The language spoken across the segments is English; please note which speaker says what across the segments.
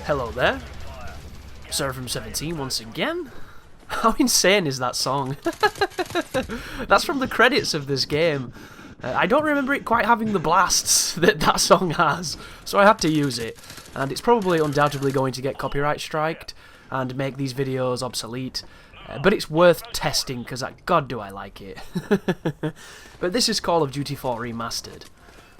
Speaker 1: Hello there, Seraphim17 once again. How insane is that song? That's from the credits of this game. I don't remember it quite having the blasts that song has, so I had to use it. And it's probably undoubtedly going to get copyright striked and make these videos obsolete. But it's worth testing because, God, do I like it. But this is Call of Duty 4 Remastered.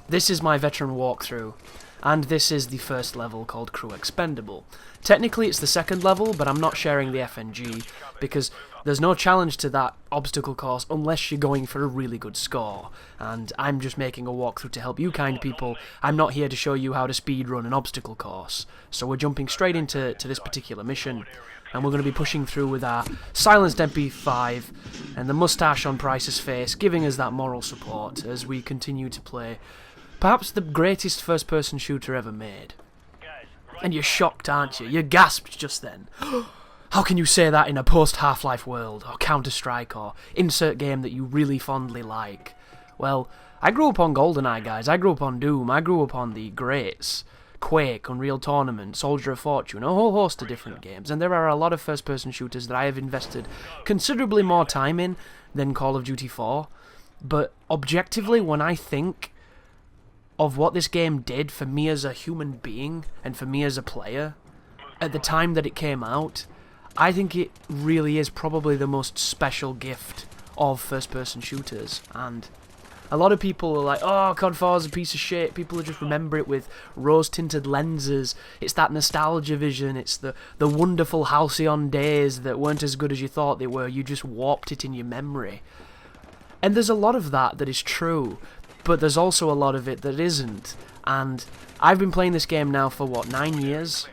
Speaker 1: This is my veteran walkthrough. And this is the first level called Crew Expendable. Technically it's the second level, but I'm not sharing the FNG because there's no challenge to that obstacle course unless you're going for a really good score. And I'm just making a walkthrough to help you kind people. I'm not here to show you how to speedrun an obstacle course. So we're jumping straight into this particular mission. And we're going to be pushing through with our silenced MP5 and the moustache on Price's face, giving us that moral support as we continue to play perhaps the greatest first-person shooter ever made. And you're shocked, aren't you? You gasped just then. How can you say that in a post-Half-Life world, or Counter-Strike, or insert game that you really fondly like? Well, I grew up on GoldenEye, guys. I grew up on Doom. I grew up on the greats. Quake, Unreal Tournament, Soldier of Fortune, a whole host of different games. And there are a lot of first-person shooters that I have invested considerably more time in than Call of Duty 4. But objectively, when I think of what this game did for me as a human being and for me as a player at the time that it came out, I think it really is probably the most special gift of first-person shooters. And a lot of people are like, oh, COD 4 is a piece of shit. People just remember it with rose-tinted lenses. It's that nostalgia vision. It's the wonderful halcyon days that weren't as good as you thought they were. You just warped it in your memory. And there's a lot of that is true. But there's also a lot of it that isn't. And I've been playing this game now for, what, 9 years?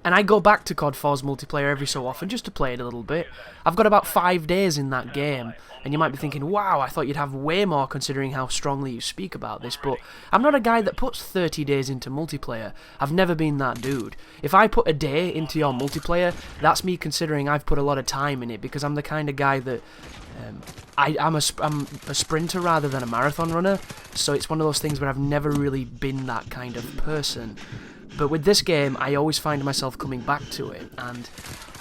Speaker 1: And I go back to COD 4's multiplayer every so often just to play it a little bit. I've got about 5 days in that game. And you might be thinking, wow, I thought you'd have way more considering how strongly you speak about this. But I'm not a guy that puts 30 days into multiplayer. I've never been that dude. If I put a day into your multiplayer, that's me considering I've put a lot of time in it. Because I'm the kind of guy that I'm a sprinter rather than a marathon runner, so it's one of those things where I've never really been that kind of person. But with this game, I always find myself coming back to it, and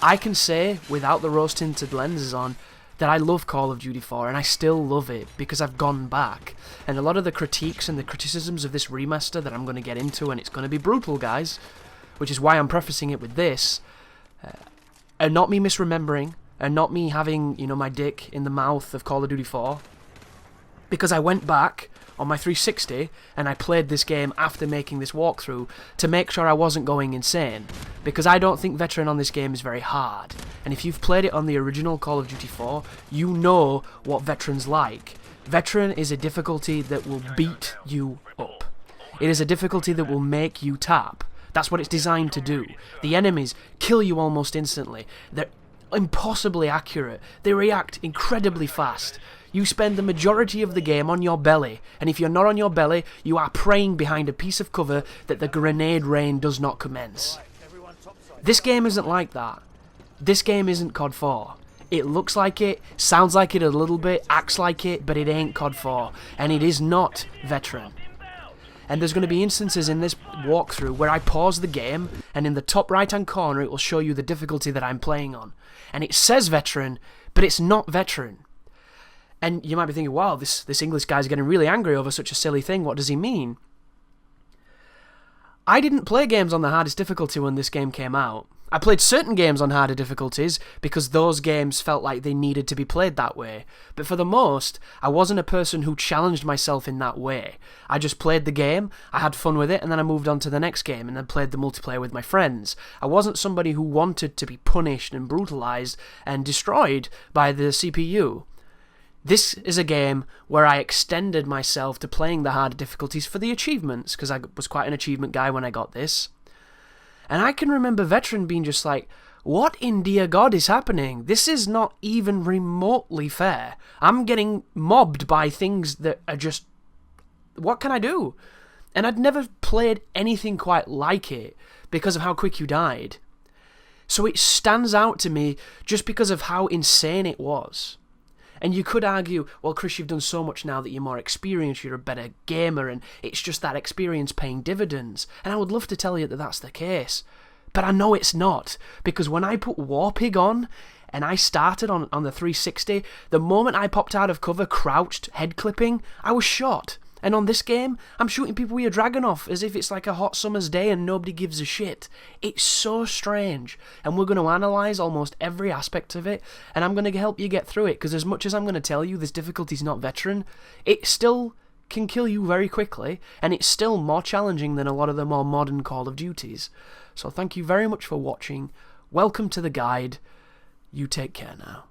Speaker 1: I can say, without the rose-tinted lenses on, that I love Call of Duty 4, and I still love it, because I've gone back. And a lot of the critiques and the criticisms of this remaster that I'm going to get into, and it's going to be brutal, guys, which is why I'm prefacing it with this, are not me misremembering, and not me having, you know, my dick in the mouth of Call of Duty 4, because I went back on my 360 and I played this game after making this walkthrough to make sure I wasn't going insane, because I don't think veteran on this game is very hard, and if you've played it on the original Call of Duty 4, you know what veteran's like. Veteran is a difficulty that will beat you up. It is a difficulty that will make you tap. That's what it's designed to do. The enemies kill you almost instantly. They're impossibly accurate. They react incredibly fast. You spend the majority of the game on your belly, and if you're not on your belly, you are praying behind a piece of cover that the grenade rain does not commence. This game isn't like that. This game isn't COD 4. It looks like it, sounds like it a little bit, acts like it, but it ain't COD 4, and it is not veteran. And there's going to be instances in this walkthrough where I pause the game, and in the top right-hand corner it will show you the difficulty that I'm playing on. And it says veteran, but it's not veteran. And you might be thinking, wow, this English guy's getting really angry over such a silly thing. What does he mean? I didn't play games on the hardest difficulty when this game came out. I played certain games on harder difficulties because those games felt like they needed to be played that way. But for the most, I wasn't a person who challenged myself in that way. I just played the game, I had fun with it, and then I moved on to the next game and then played the multiplayer with my friends. I wasn't somebody who wanted to be punished and brutalized and destroyed by the CPU. This is a game where I extended myself to playing the harder difficulties for the achievements, because I was quite an achievement guy when I got this. And I can remember veteran being just like, what in dear God is happening? This is not even remotely fair. I'm getting mobbed by things that are just, what can I do? And I'd never played anything quite like it because of how quick you died. So it stands out to me just because of how insane it was. And you could argue, well, Chris, you've done so much now that you're more experienced, you're a better gamer, and it's just that experience paying dividends. And I would love to tell you that that's the case. But I know it's not, because when I put Warpig on, and I started on the 360, the moment I popped out of cover, crouched, head clipping, I was shot. And on this game, I'm shooting people with a dragon off as if it's like a hot summer's day and nobody gives a shit. It's so strange. And we're going to analyse almost every aspect of it, and I'm going to help you get through it, because as much as I'm going to tell you this difficulty's not veteran, it still can kill you very quickly, and it's still more challenging than a lot of the more modern Call of Duties. So thank you very much for watching. Welcome to the guide. You take care now.